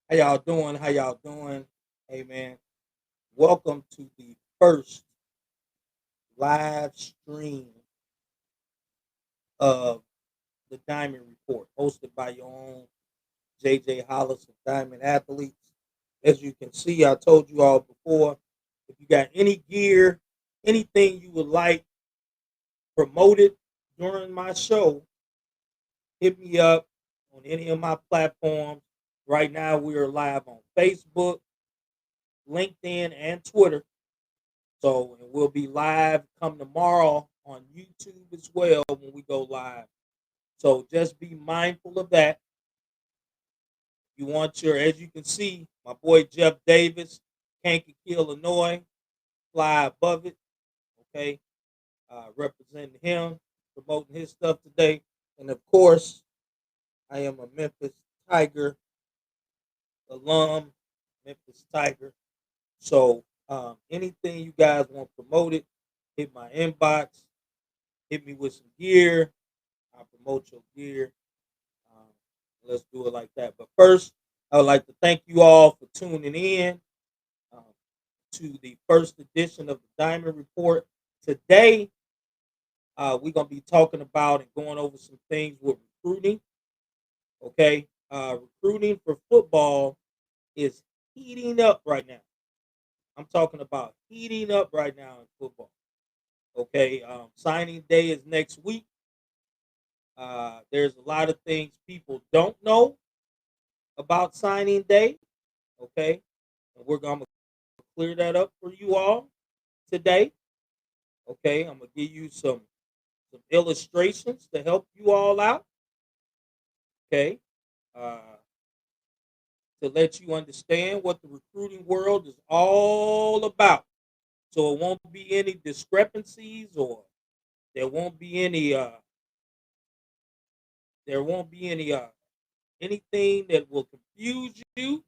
How y'all doing? How y'all doing? Hey man, welcome to the first live stream of the Diamond Report, hosted by your own JJ Hollis of Diamond Athletes. As you can see, I told you all before, if you got any gear, anything you would like promoted during my show, hit me up on any of my platforms. Right now, we are live on Facebook, LinkedIn, and Twitter. So and we'll be live come tomorrow on YouTube as well when we go live. So just be mindful of that. You want your, as you can see, my boy Jeff Davis, Kankakee, Illinois, fly above it. Okay, representing him, promoting his stuff today, and of course, I am a Memphis Tiger alum, Memphis Tiger. So anything you guys want promoted, hit my inbox, hit me with some gear. I'll promote your gear. Um, let's do it like that. But first, I would like to thank you all for tuning in um, to the first edition of the Diamond Report. Today, we're going to be talking about and going over some things with recruiting. Okay. Recruiting for football is heating up right now. I'm talking about heating up right now in football. Okay. Signing day is next week. There's a lot of things people don't know about signing day. Okay, and we're gonna clear that up for you all today. Okay, I'm gonna give you some illustrations to help you all out. Okay, uh, to let you understand what the recruiting world is all about. So it won't be any discrepancies, or there won't be any there won't be anything that will confuse you.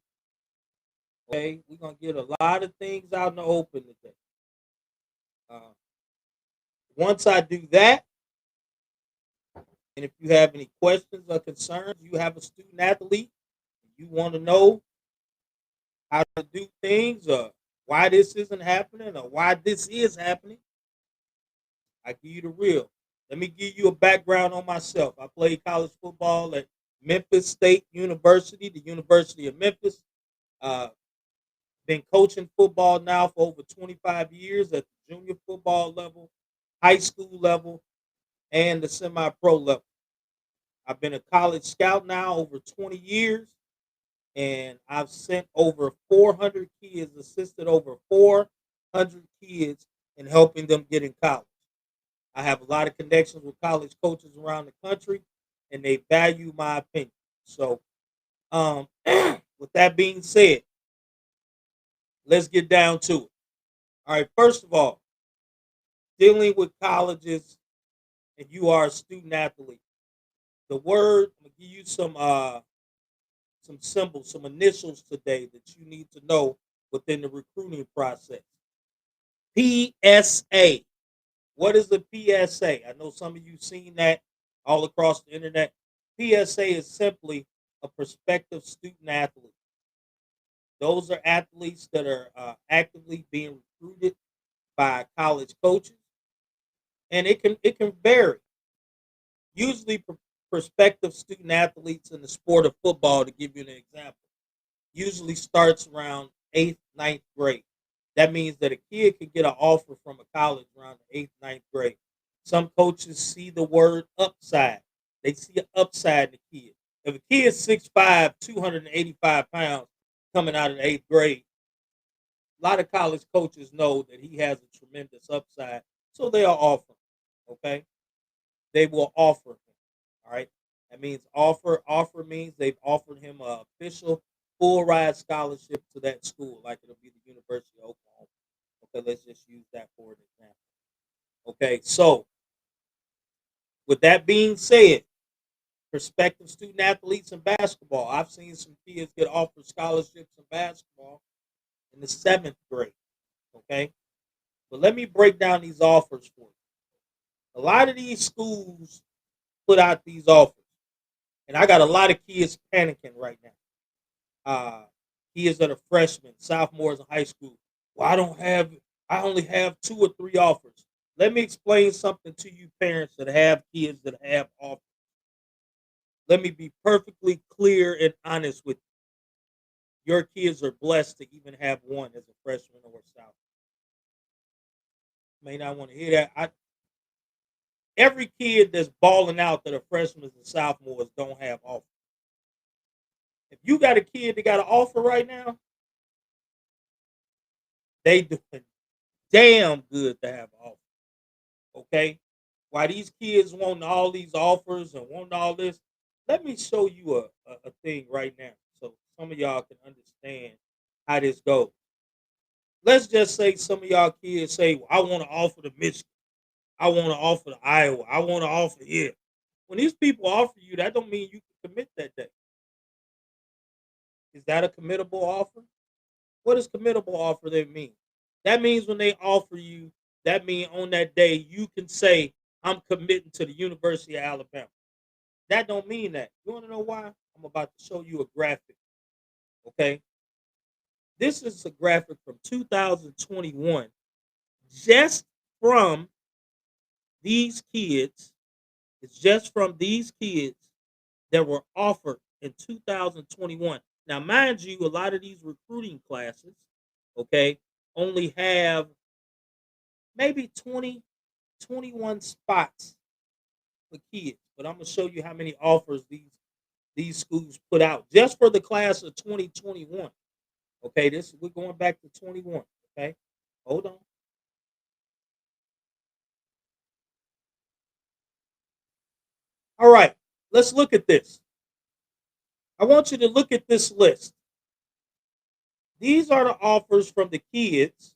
Okay, we're gonna get a lot of things out in the open today. Uh, once I do that, and if you have any questions or concerns, you have a student athlete, you want to know how to do things, or why this isn't happening, or why this is happening, I give you the real. Let me give you a background on myself. I played college football at Memphis State University, the University of Memphis. Uh, been coaching football now for over 25 years at the junior football level, high school level, and the semi-pro level. I've been a college scout now over 20 years, and I've sent over 400 kids, assisted over 400 kids in helping them get in college. I have a lot of connections with college coaches around the country, and they value my opinion. So, with that being said, let's get down to it. All right, first of all, dealing with colleges and you are a student athlete, the word, I'm going to give you some symbols, some initials today that you need to know within the recruiting process. PSA. What is the PSA? I know some of you seen that all across the internet. PSA is simply a prospective student athlete. Those are athletes that are actively being recruited by college coaches, and it can vary. Usually, prospective student athletes in the sport of football, to give you an example, usually starts around eighth, ninth grade. That means that a kid could get an offer from a college around the eighth, ninth grade. Some coaches see the word upside. They see an upside in the kid. If a kid is 6'5", 285 pounds coming out of the eighth grade, a lot of college coaches know that he has a tremendous upside, so they'll offer him. Okay, they will offer him. All right, that means offer means they've offered him a official full ride scholarship to that school, like it'll be the University of Oklahoma. Okay, let's just use that for an example. Okay, so with that being said, prospective student athletes in basketball, I've seen some kids get offered scholarships in basketball in the seventh grade. Okay, but let me break down these offers for you. A lot of these schools put out these offers, and I got a lot of kids panicking right now. uh, kids that are freshmen, sophomores in high school. Well, I only have 2 or 3 offers. Let me explain something to you parents that have kids that have offers. Let me be perfectly clear and honest with you. Your kids are blessed to even have one as a freshman or a sophomore. May not want to hear that. Every kid that's balling out that are freshmen and sophomores don't have offers. If you got a kid that got an offer right now, they doing damn good to have an offer. Okay? Why these kids want all these offers and want all this, let me show you a thing right now so some of y'all can understand how this goes. Let's just say some of y'all kids say, well, I want to offer to Michigan. I want to offer to Iowa. I want to offer here. When these people offer you, that don't mean you can commit that day. Is that a committable offer? What does committable offer that mean? That means when they offer you, that means on that day you can say, I'm committing to the University of Alabama. That don't mean that. You want to know why? I'm about to show you a graphic. Okay. This is a graphic from 2021, just from these kids. It's just from these kids that were offered in 2021. Now, mind you, a lot of these recruiting classes, okay, only have maybe 20, 21 spots for kids. But I'm gonna show you how many offers these schools put out just for the class of 2021. Okay, this we're going back to 21. Okay, hold on. All right, let's look at this. I want you to look at this list. These are the offers from the kids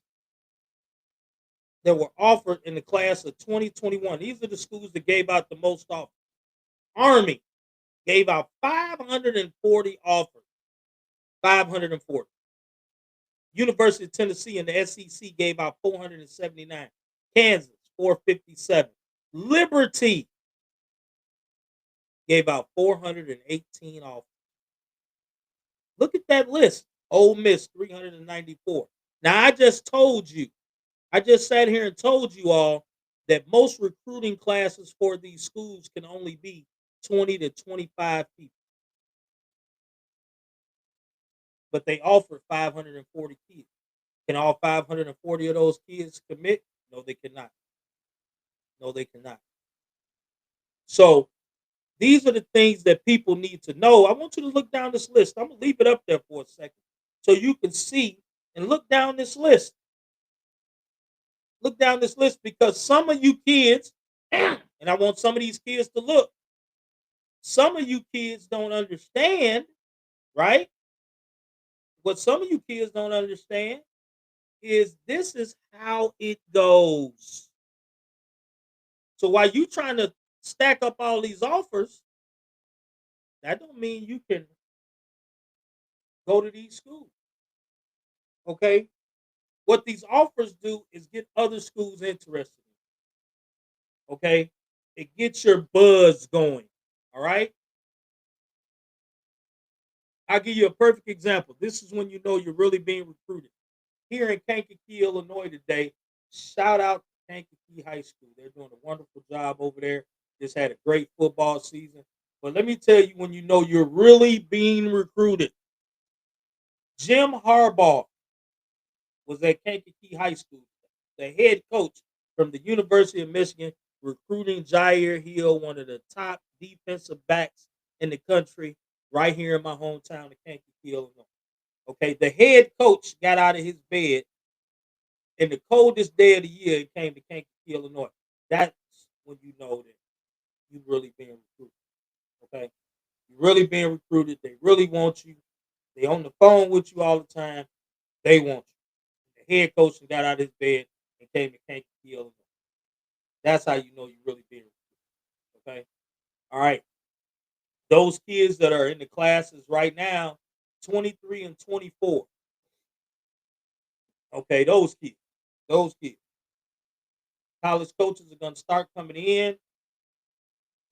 that were offered in the class of 2021. These are the schools that gave out the most offers. Army gave out 540 offers. 540. University of Tennessee and the SEC gave out 479. Kansas, 457. Liberty gave out 418 offers. Look at that list. Ole Miss, 394. Now, I just sat here and told you all that most recruiting classes for these schools can only be 20 to 25 people. But they offer 540 kids. Can all 540 of those kids commit? No, they cannot. No, they cannot. So these are the things that people need to know. I want you to look down this list. I'm gonna leave it up there for a second so you can see and look down this list. Look down this list because some of you kids, and I want some of these kids to look. Some of you kids don't understand, right? What some of you kids don't understand is this is how it goes. So while you trying to stack up all these offers, that don't mean you can go to these schools. Okay? What these offers do is get other schools interested. Okay? It gets your buzz going. All right? I'll give you a perfect example. This is when you know you're really being recruited. Here in Kankakee, Illinois today, shout out to Kankakee High School. They're doing a wonderful job over there. Just had a great football season. But let me tell you when you know you're really being recruited. Jim Harbaugh was at Kankakee High School, the head coach from the University of Michigan, recruiting Jair Hill, one of the top defensive backs in the country, right here in my hometown of Kankakee, Illinois. Okay, the head coach got out of his bed in the coldest day of the year and came to Kankakee, Illinois. That's when you know that you really being recruited. Okay, you really being recruited. They really want you. They on the phone with you all the time. They want you. The head coach got out of his bed and came to Kankakee, Illinois. That's how you know you really being recruited. Okay, all right. Those kids that are in the classes right now, 23 and 24. Okay, those kids. College coaches are gonna start coming in,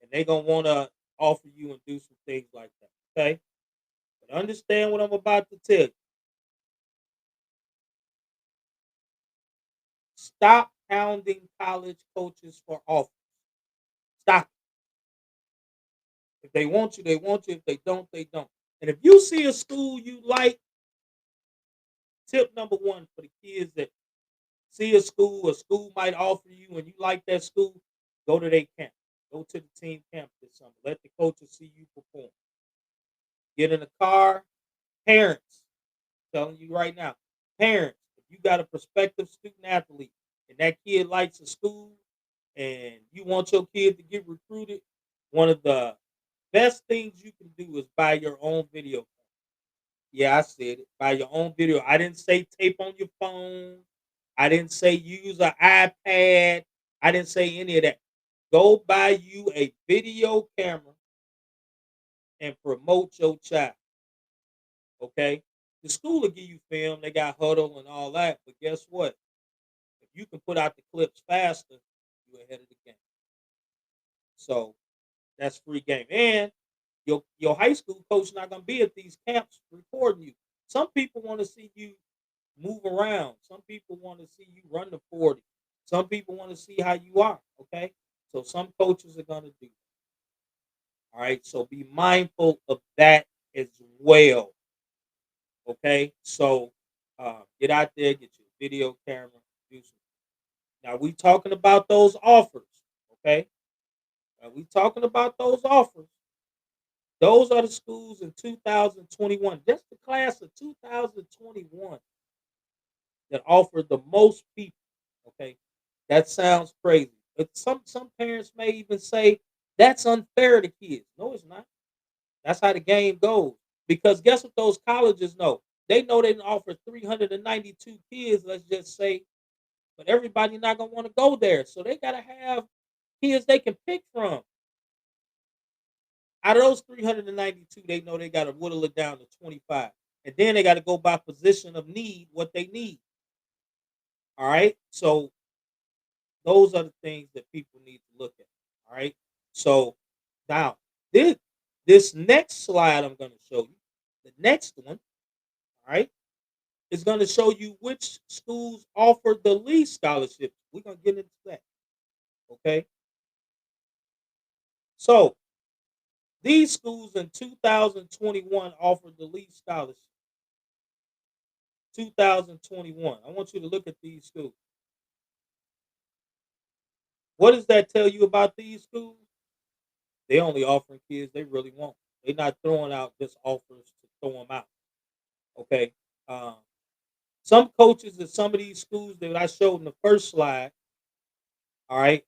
and they're gonna want to offer you and do some things like that. Okay, Understand what I'm about to tell you. Stop hounding college coaches for offer. Stop. If they want you, they want you. If they don't, they don't. And if you see a school you like, tip number one for the kids that see a school might offer you, and you like that school, go to their camp. Go to the team camp this summer. Let the coaches see you perform. Get in a car. Parents, telling you right now, parents, if you got a prospective student athlete and that kid likes a school and you want your kid to get recruited, one of the best things you can do is buy your own video. Yeah, I said it. Buy your own video. I didn't say tape on your phone. I didn't say use an iPad. I didn't say any of that. Go buy you a video camera and promote your child. Okay? The school will give you film. They got huddle and all that. But guess what? If you can put out the clips faster, you're ahead of the game. So that's free game. And your high school coach not gonna be at these camps recording you. Some people want to see you move around. Some people want to see you run the 40. Some people want to see how you are. Okay. So some coaches are gonna do that. All right. So be mindful of that as well. Okay. So get out there, get your video camera, do some. Now we talking about those offers. Okay. Now we talking about those offers. Those are the schools in 2021, just the class of 2021 that offered the most people. Okay, that sounds crazy. But some parents may even say that's unfair to kids. No, it's not. That's how the game goes. Because guess what those colleges know? They know they can offer 392 kids, let's just say, but everybody not gonna want to go there. So they gotta have kids they can pick from. Out of those 392, they know they got to whittle it down to 25. And then they got to go by position of need, what they need. All right. So those are the things that people need to look at. All right. So now this this next slide I'm going to show you, the next one, all right, is going to show you which schools offer the least scholarships. We're going to get into that. Okay. So these schools in 2021 offered the least scholarships. 2021. I want you to look at these schools. What does that tell you about these schools? They only offering kids they really want. They're not throwing out just offers to throw them out. Okay. Um, some coaches at some of these schools that I showed in the first slide, all right,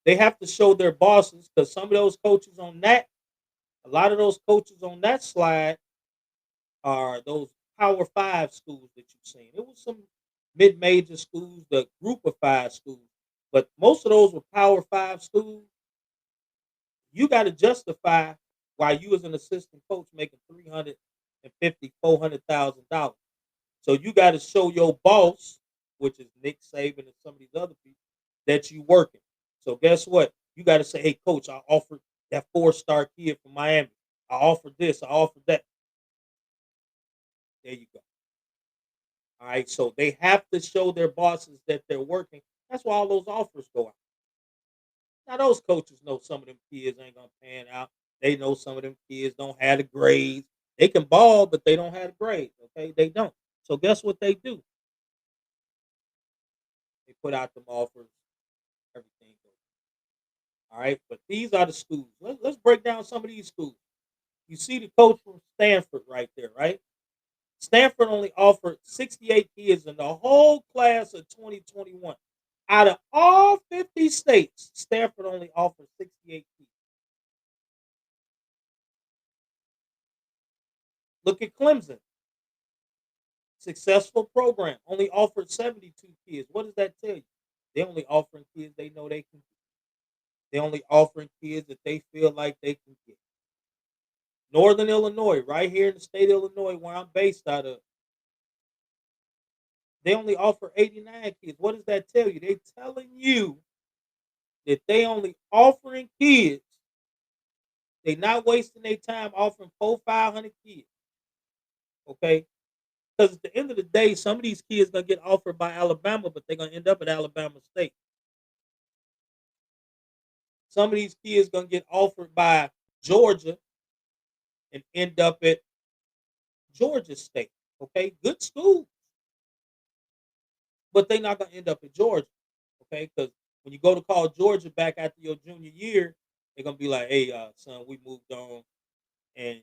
they have to show their bosses because some of those coaches on that, a lot of those coaches on that slide are those Power Five schools that you've seen. It was some mid-major schools, the Group of Five schools, but most of those were Power Five schools. You got to justify why you as an assistant coach making 350, $400,000. So you got to show your boss, which is Nick Saban and some of these other people, that you working. So guess what? You got to say, hey, coach, I offered that four-star kid from Miami. I offered this. I offered that. There you go. All right. So they have to show their bosses that they're working. That's why all those offers go out. Now those coaches know some of them kids ain't gonna pan out. They know some of them kids don't have the grades. They can ball, but they don't have the grades. Okay, they don't. So guess what they do? They put out them offers. Everything goes. All right, but these are the schools. Let's break down some of these schools. You see the coach from Stanford right there, right? Stanford only offered 68 kids in the whole class of 2021. Out of all 50 states, Stanford only offered 68 kids. Look at Clemson. Successful program. Only offered 72 kids. What does that tell you? They only offering kids they know they can get. They only offering kids that they feel like they can get. Northern Illinois, right here in the state of Illinois, where I'm based out of, they only offer 89 kids. What does that tell you? They telling you that they only offering kids. They not wasting their time offering 500 kids. Okay, because at the end of the day, some of these kids gonna get offered by Alabama, but they're gonna end up at Alabama State. Some of these kids gonna get offered by Georgia and end up at Georgia State. Okay, good school, but they're not gonna end up at Georgia. Okay, because when you go to call Georgia back after your junior year, they're gonna be like, "Hey, son, we moved on, and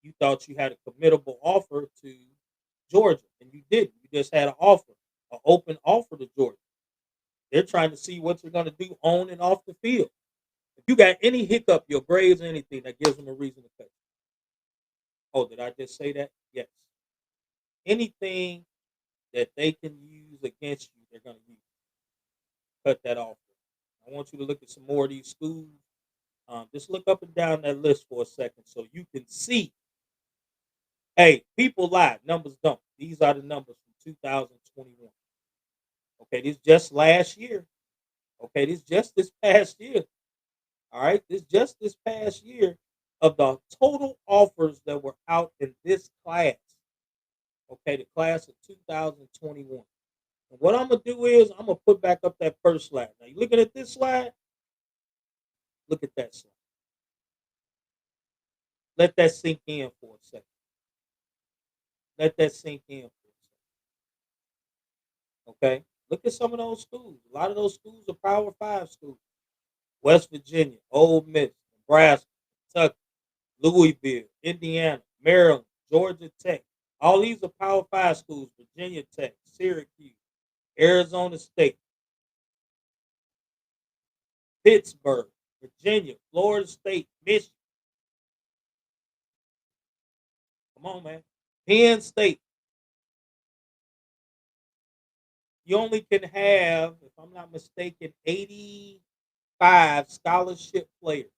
you thought you had a committable offer to Georgia, and you didn't. You just had an offer, an open offer to Georgia. They're trying to see what you're gonna do on and off the field. If you got any hiccup, your grades, or anything, that gives them a reason to cut you. Oh, did I just say that? Yes. Anything that they can use against you, they're gonna use. Cut that off. I want you to look at some more of these schools. Just look up and down that list for a second so you can see. Hey, people lie, numbers don't. These are the numbers from 2021. Okay, this just last year. Okay, this just this past year. All right, this just this past year of the total offers that were out in this class. Okay, the class of 2021. And what I'm gonna do is I'm gonna put back up that first slide. Now you looking at this slide? Look at that slide. Let that sink in for a second. Let that sink in for a second. Okay. Look at some of those schools. A lot of those schools are Power Five schools. West Virginia, Ole Miss, Nebraska, Kentucky, Louisville, Indiana, Maryland, Georgia Tech. All these are Power Five schools. Virginia Tech, Syracuse, Arizona State, Pittsburgh, Virginia, Florida State, Michigan. Come on, man. Penn State. You only can have, if I'm not mistaken, 85 scholarship players.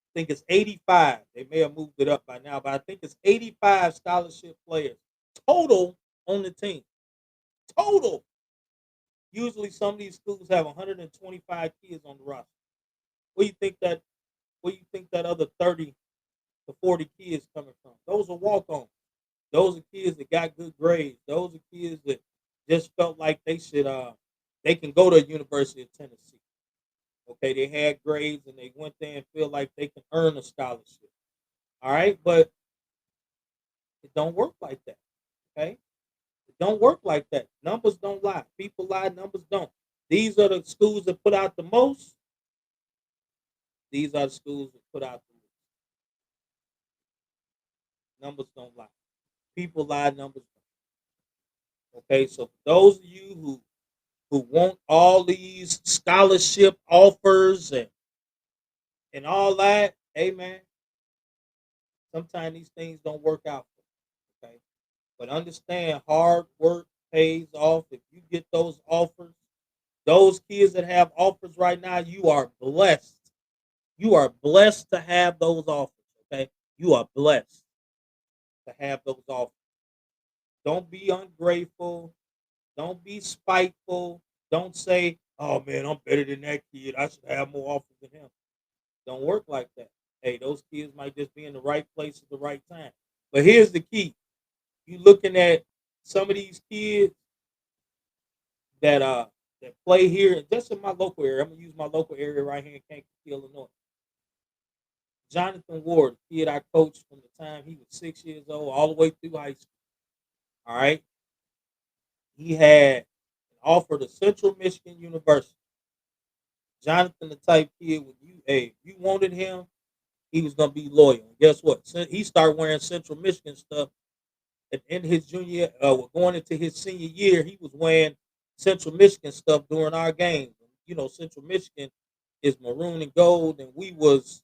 I think it's 85. They may have moved it up by now, but I think it's 85 scholarship players total on the team. Total. Usually some of these schools have 125 kids on the roster. Where you think that where you think that other 30 to 40 kids coming from? Those are walk-ons. Those are kids that got good grades. Those are kids that just felt like they can go to University of Tennessee. Okay, they had grades and they went there and feel like they can earn a scholarship. All right, but it don't work like that. Okay, it don't work like that. Numbers don't lie. People lie. Numbers don't. These are the schools that put out the most. These are the schools that put out the least. Numbers don't lie. People lie. Numbers don't. Okay, so for those of you who want all these scholarship offers and all that, hey man, sometimes these things don't work out. Okay, but understand, hard work pays off. If you get those offers, those kids that have offers right now, you are blessed. You are blessed to have those offers. Okay, you are blessed to have those offers. Don't be ungrateful. Don't be spiteful. Don't say, "Oh man, I'm better than that kid. I should have more offers than him." Don't work like that. Hey, those kids might just be in the right place at the right time. But here's the key: you looking at some of these kids that that play here, just in my local area. I'm gonna use my local area right here in Kankakee, Illinois. Jonathan Ward, a kid I coached from the time he was 6 years old all the way through high school. All right, he had an offer to Central Michigan University. Jonathan, the type kid when if you wanted him, he was gonna be loyal. And guess what? He started wearing Central Michigan stuff in his junior, going into his senior year. He was wearing Central Michigan stuff during our games. You know, Central Michigan is maroon and gold, and we was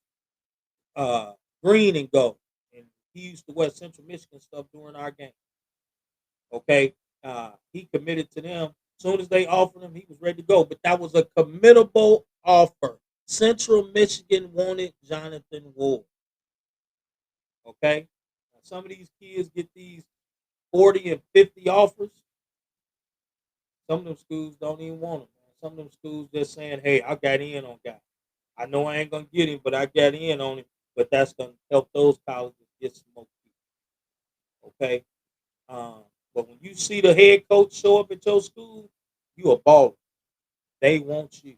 uh, green and gold. And he used to wear Central Michigan stuff during our game. Okay, he committed to them. As soon as they offered him, he was ready to go. But that was a committable offer. Central Michigan wanted Jonathan Ward. Okay, now, some of these kids get these 40 and 50 offers. Some of them schools don't even want them. Man. Some of them schools just saying, "Hey, I got in on guy. I know I ain't gonna get him, but I got in on him." But that's gonna help those colleges get some more people. Okay. But when you see the head coach show up at your school, you a baller. They want you.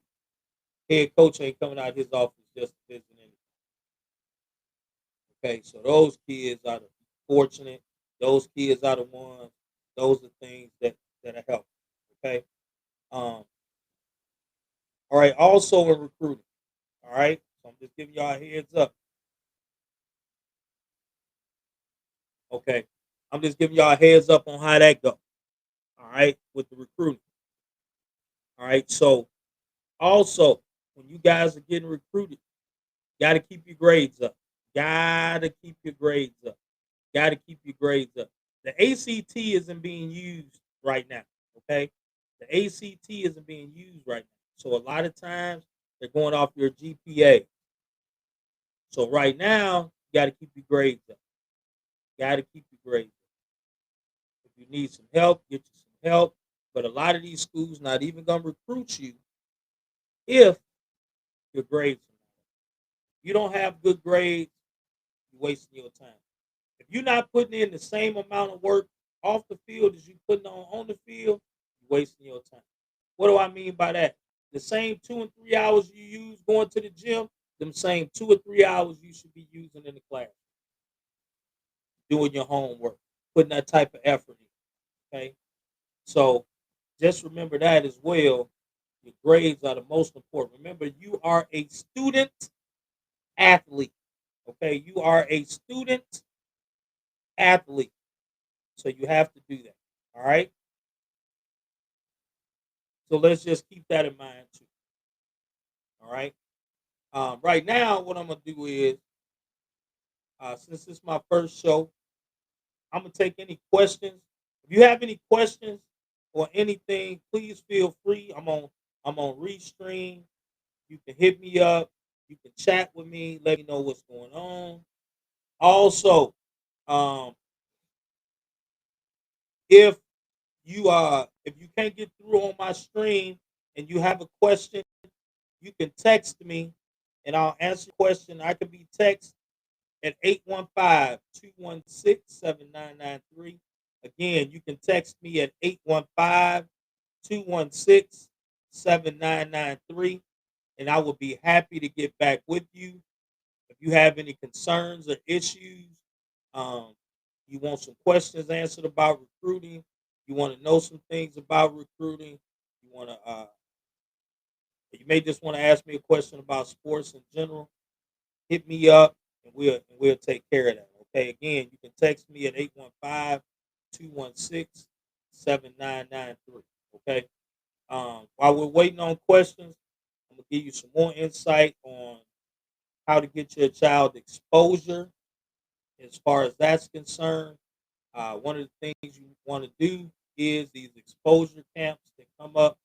Head coach ain't coming out of his office just to visit anything. Okay, so those kids are the fortunate. Those kids are the ones. Those are things that are helping. Okay. All right. Also in recruiting. All right. So I'm just giving y'all a heads up. Okay. I'm just giving y'all a heads up on how that go. All right, with the recruiting. All right. So also, when you guys are getting recruited, got to keep your grades up. Got to keep your grades up. Got to keep your grades up. The ACT isn't being used right now. Okay, the ACT isn't being used right now. So a lot of times they're going off your GPA. So right now, you got to keep your grades up. Got to keep your grades up. If you need some help, get you some help. But a lot of these schools not even gonna recruit you if your grades are not. If you don't have good grades, you're wasting your time. If you're not putting in the same amount of work off the field as you putting on the field, you're wasting your time. What do I mean by that? The same 2 and 3 hours you use going to the gym, them same 2 or 3 hours you should be using in the class, doing your homework, putting that type of effort in. Okay, so just remember that as well. Your grades are the most important. Remember, you are a student athlete. Okay, you are a student athlete, so you have to do that. All right. So let's just keep that in mind too. All right. Right now, what I'm gonna do is, since this is my first show, I'm gonna take any questions. If you have any questions or anything, please feel free. I'm on Restream. You can hit me up. You can chat with me. Let me know what's going on. Also, um, if if you can't get through on my stream and you have a question, you can text me and I'll answer your question. I can be text at 815-216-7993. Again, you can text me at 815-216-7993, and I will be happy to get back with you. If you have any concerns or issues, um, you want some questions answered about recruiting, you want to know some things about recruiting, you want to, you may just want to ask me a question about sports in general. Hit me up, and we'll take care of that. Okay. Again, you can text me at 815-216-7993. Okay. While we're waiting on questions, I'm gonna give you some more insight on how to get your child exposure as far as that's concerned. One of the things you want to do is these exposure camps that come up,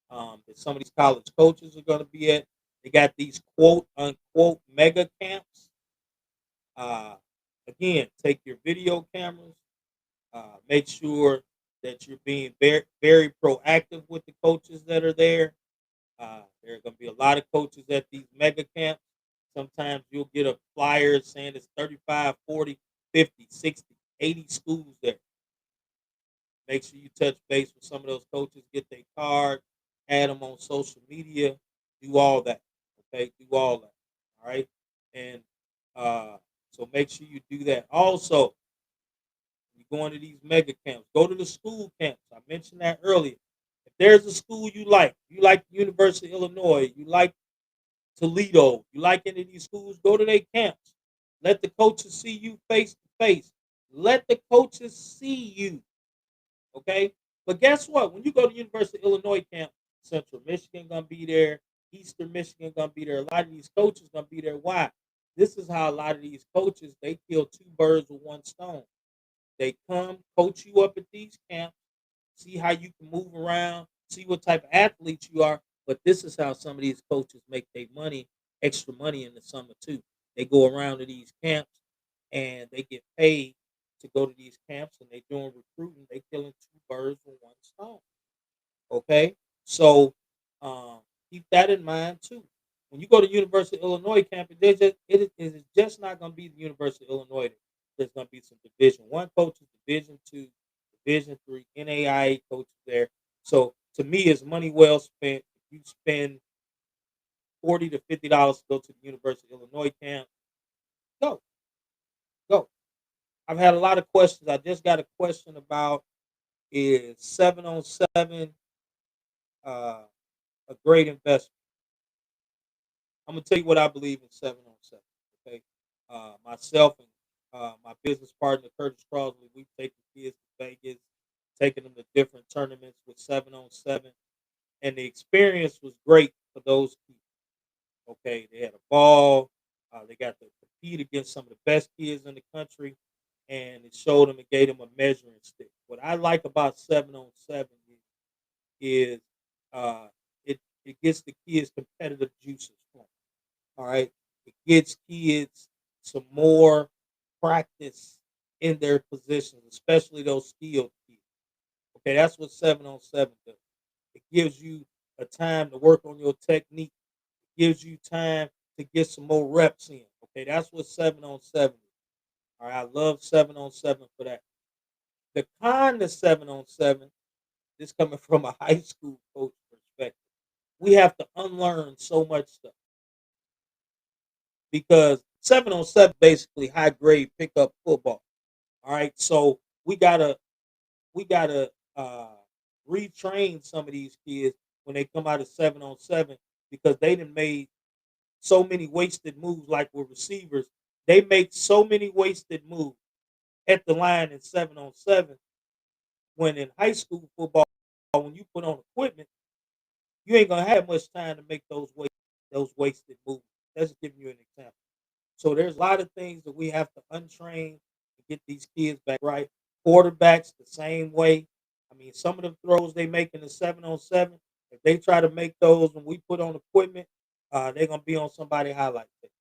that some of these college coaches are going to be at. They got these quote unquote mega camps. Uh, Again, take your video cameras. Make sure that you're being very, very proactive with the coaches that are there. There are going to be a lot of coaches at these mega camps. Sometimes you'll get a flyer saying it's 35, 40, 50, 60, 80 schools there. Make sure you touch base with some of those coaches, get their card, add them on social media, do all that. Okay, do all that. All right, and uh, so make sure you do that. Also, you going to these mega camps, go to the school camps. I mentioned that earlier. If there's a school you like the University of Illinois, you like Toledo, you like any of these schools, go to their camps. Let the coaches see you face to face. Let the coaches see you. Okay. But guess what? When you go to University of Illinois camp, Central Michigan gonna be there, Eastern Michigan gonna be there. A lot of these coaches gonna be there. Why? This is how a lot of these coaches they kill two birds with one stone. They come coach you up at these camps, see how you can move around, see what type of athlete you are. But this is how some of these coaches make their money, extra money in the summer too. They go around to these camps and they get paid to go to these camps and they doing recruiting. They killing two birds with one stone. Okay, so um, keep that in mind too. When you go to University of Illinois campus, it is just not going to be the University of Illinois. there's going to be some Division One coaches, Division Two, Division Three, NAIA coaches there. So to me, it's money well spent. If you spend $40 to $50 to go to the University of Illinois camp, go, go. I've had a lot of questions. I just got a question about, is 7-on-7 a great investment? I'm gonna tell you what I believe in 7-on-7. Okay, myself and my business partner Curtis Crosby, we've taken kids to Vegas, taking them to different tournaments with 7-on-7, and the experience was great for those kids. Okay, they had a ball. They got to compete against some of the best kids in the country, and it showed them and gave them a measuring stick. What I like about 7-on-7 is it gets the kids competitive juices flowing. All right, it gets kids some more practice in their positions, especially those skilled kids. Okay, that's what 7-on-7 does. It gives you a time to work on your technique. It gives you time to get some more reps in. Okay, that's what 7-on-7 is. All right, I love 7-on-7 for that. The kind of 7-on-7, this coming from a high school coach perspective, we have to unlearn so much stuff because 7-on-7 basically high grade pickup football. All right, so we gotta retrain some of these kids when they come out of 7-on-7 because they done made so many wasted moves. Like with receivers, they make so many wasted moves at the line in 7-on-7. When in high school football, when you put on equipment, you ain't gonna have much time to make those wasted moves. That's giving you an example. So there's a lot of things that we have to untrain to get these kids back right. Quarterbacks the same way. I mean, some of the throws they make in the 7-on-7, if they try to make those when we put on equipment, they're gonna be on somebody highlight tape.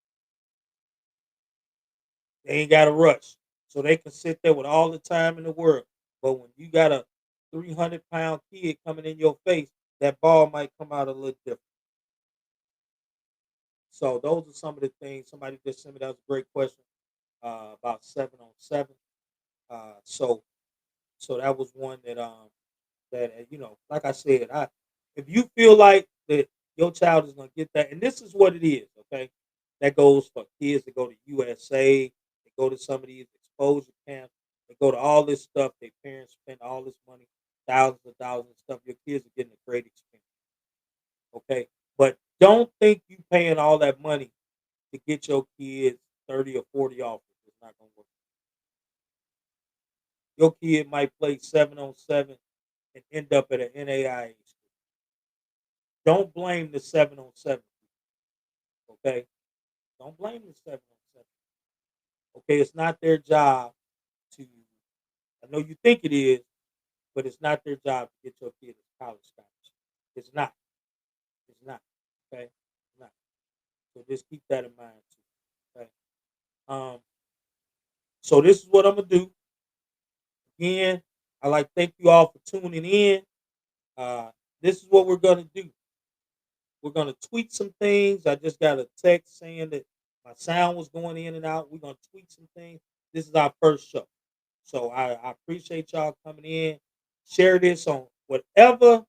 They ain't got to rush, so they can sit there with all the time in the world. But when you got a 300-pound kid coming in your face, that ball might come out a little different. So those are some of the things. Somebody just sent me, that was a great question about 7-on-7. So that was one that like I said, I if you feel like that your child is gonna get that, and this is what it is, okay? That goes for kids that go to USA, they go to some of these exposure camps, they go to all this stuff. Their parents spend all this money, thousands of dollars and stuff. Your kids are getting a great experience, okay? But don't think you paying all that money to get your kids 30 or 40 offers. It's not gonna work. Your kid might play 7-on-7 and end up at an NAIA school. Don't blame the 7-on-7. Okay, don't blame the 7-on-7. Okay, it's not their job to. I know you think it is, but it's not their job to get your kid a college scholarship. It's not. It's not. Okay, it's not. So just keep that in mind too. Okay. Um. So this is what I'm gonna do. Again, I like to thank you all for tuning in. Uh, this is what we're gonna do. We're gonna tweak some things. I just got a text saying that my sound was going in and out. We're gonna tweak some things. This is our first show. So I appreciate y'all coming in. Share this on whatever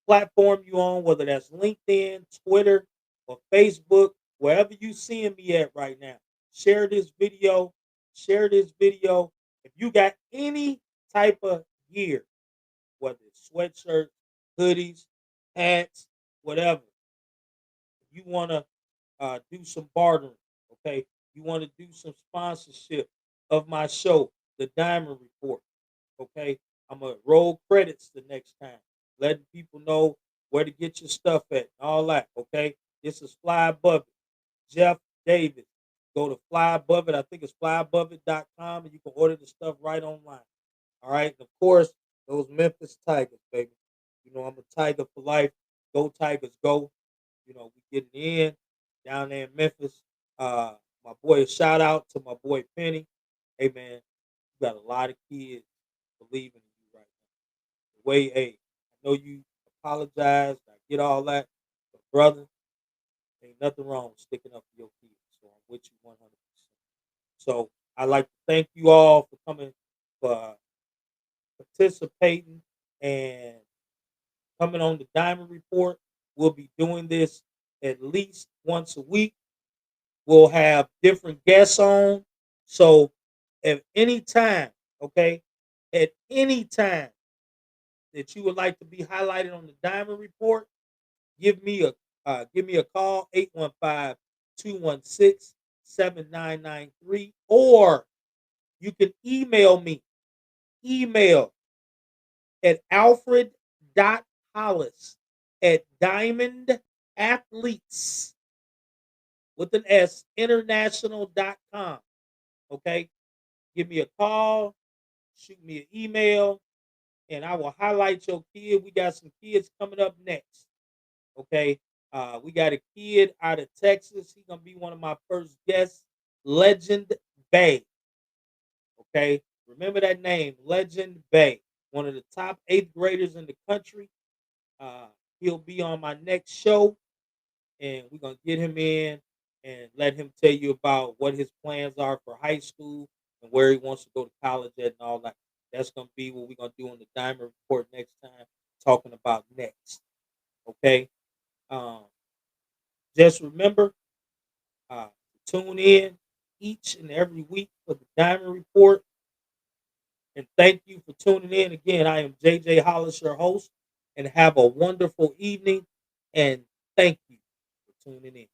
platform you on, whether that's LinkedIn, Twitter, or Facebook, wherever you seeing me at right now. Share this video. Share this video. If you got any type of gear, whether it's sweatshirts, hoodies, hats, whatever, you want to do some bartering, okay? You want to do some sponsorship of my show, The Diamond Report, okay? I'm going to roll credits the next time, letting people know where to get your stuff at and all that, okay? This is Fly Above It, Jeff Davis. Go to Fly Above It. I think it's flyaboveit.com, and you can order the stuff right online. All right. And of course, those Memphis Tigers, baby. You know, I'm a Tiger for life. Go Tigers, go. You know, we getting in down there in Memphis. My boy, shout out to my boy Penny. Hey man, you got a lot of kids believing in you right now. The way, hey, I know you apologized, I get all that, but brother, ain't nothing wrong with sticking up for your kids. So I'm with you 100%. So I'd like to thank you all for coming, for participating, and coming on the Diamond Report. We'll be doing this at least once a week. We'll have different guests on. So at any time, okay, at any time that you would like to be highlighted on the Diamond Report, give me a call, 815-216-7993, or you can email me. Email at alfred.hollis at Diamond Athletes with an S international.com. Okay. Give me a call, shoot me an email, and I will highlight your kid. We got some kids coming up next. Okay. We got a kid out of Texas. He's gonna be one of my first guests, Legend Bay. Okay. Remember that name, Legend Bay. One of the top eighth graders in the country. Uh, he'll be on my next show, and we're gonna get him in and let him tell you about what his plans are for high school and where he wants to go to college at and all that. That's gonna be what we're gonna do on the Diamond Report next time, talking about next. Okay. Um, just remember, uh, tune in each and every week for the Diamond Report. And thank you for tuning in. Again, I am JJ Hollis, your host, and have a wonderful evening. And thank you for tuning in.